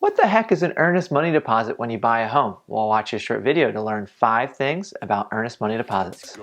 What the heck is an earnest money deposit when you buy a home? Well, watch this short video to learn 5 things about earnest money deposits.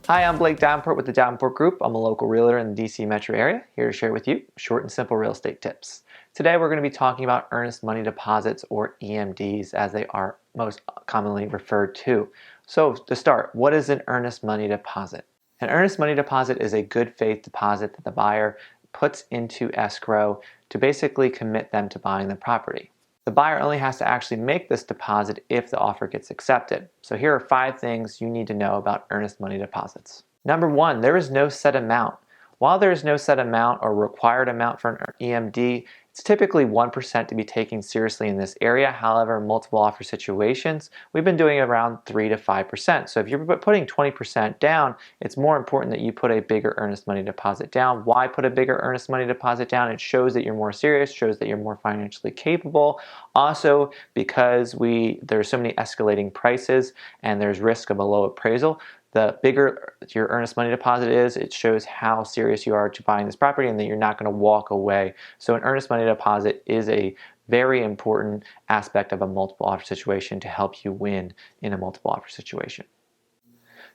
Hi, I'm Blake Davenport with the Davenport Group. I'm a local realtor in the DC metro area, here to share with you short and simple real estate tips. Today we're going to be talking about earnest money deposits, or EMDs as they are most commonly referred to. So to start, what is an earnest money deposit? An earnest money deposit is a good faith deposit that the buyer puts into escrow to basically commit them to buying the property. The buyer only has to actually make this deposit if the offer gets accepted. So here are 5 things you need to know about earnest money deposits. Number 1, there is no set amount. While there is no set amount or required amount for an EMD, it's typically 1% to be taken seriously in this area. However, in multiple offer situations, we've been doing around 3 to 5%. So if you're putting 20% down, it's more important that you put a bigger earnest money deposit down. Why put a bigger earnest money deposit down? It shows that you're more serious, shows that you're more financially capable. Also, because there's so many escalating prices and there's risk of a low appraisal, the bigger your earnest money deposit is, it shows how serious you are to buying this property and that you're not going to walk away. So an earnest money deposit is a very important aspect of a multiple offer situation to help you win in a multiple offer situation.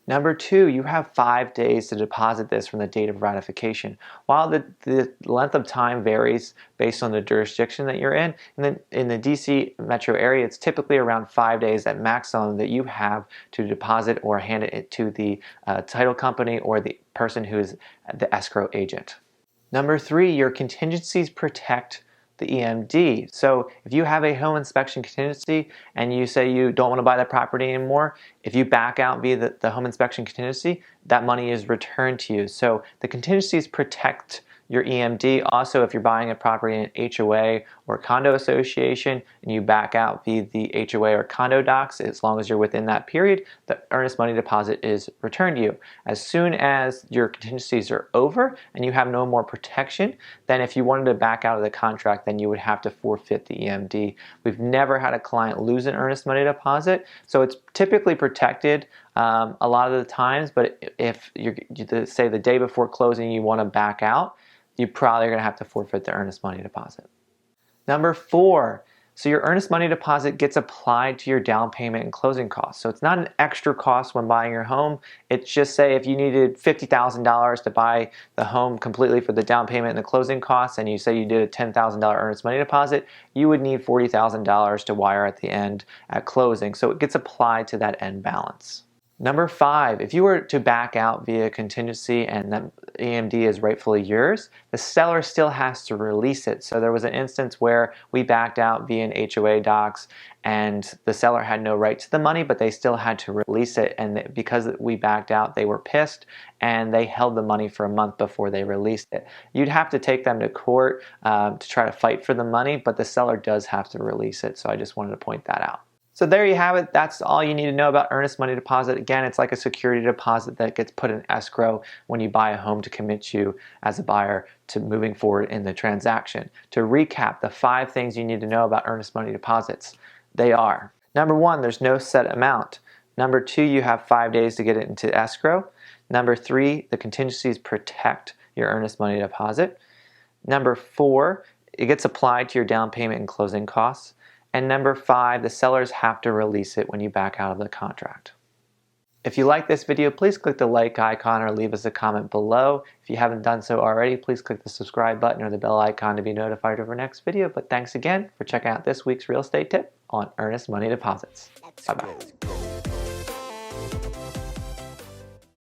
Number 2, you have 5 days to deposit this from the date of ratification. While the length of time varies based on the jurisdiction that you're in the DC metro area, it's typically around 5 days at maximum that you have to deposit or hand it to the title company or the person who is the escrow agent. Number 3, your contingencies protect the EMD. So if you have a home inspection contingency and you say you don't want to buy the property anymore, if you back out via the home inspection contingency, that money is returned to you. So the contingencies protect your EMD. Also, if you're buying a property in an HOA or condo association and you back out via the HOA or condo docs, as long as you're within that period, the earnest money deposit is returned to you. As soon as your contingencies are over and you have no more protection, then if you wanted to back out of the contract, then you would have to forfeit the EMD. We've never had a client lose an earnest money deposit, so it's typically protected a lot of the times, but if you say the day before closing you want to back out, you probably are going to have to forfeit the earnest money deposit. Number 4, so your earnest money deposit gets applied to your down payment and closing costs. So it's not an extra cost when buying your home. It's just, say if you needed $50,000 to buy the home completely for the down payment and the closing costs, and you say you did a $10,000 earnest money deposit, you would need $40,000 to wire at the end at closing. So it gets applied to that end balance. Number 5, if you were to back out via contingency and the EMD is rightfully yours, the seller still has to release it. So there was an instance where we backed out via an HOA docs and the seller had no right to the money, but they still had to release it. And because we backed out, they were pissed and they held the money for a month before they released it. You'd have to take them to court to try to fight for the money, but the seller does have to release it. So I just wanted to point that out. So there you have it. That's all you need to know about earnest money deposit. Again, it's like a security deposit that gets put in escrow when you buy a home to commit you as a buyer to moving forward in the transaction. To recap, the 5 things you need to know about earnest money deposits. They are: number 1, there's no set amount. Number 2, you have 5 days to get it into escrow. Number 3, the contingencies protect your earnest money deposit. Number 4, it gets applied to your down payment and closing costs. And number 5, the sellers have to release it when you back out of the contract. If you like this video, please click the like icon or leave us a comment below. If you haven't done so already, please click the subscribe button or the bell icon to be notified of our next video. But thanks again for checking out this week's real estate tip on earnest money deposits. Bye-bye.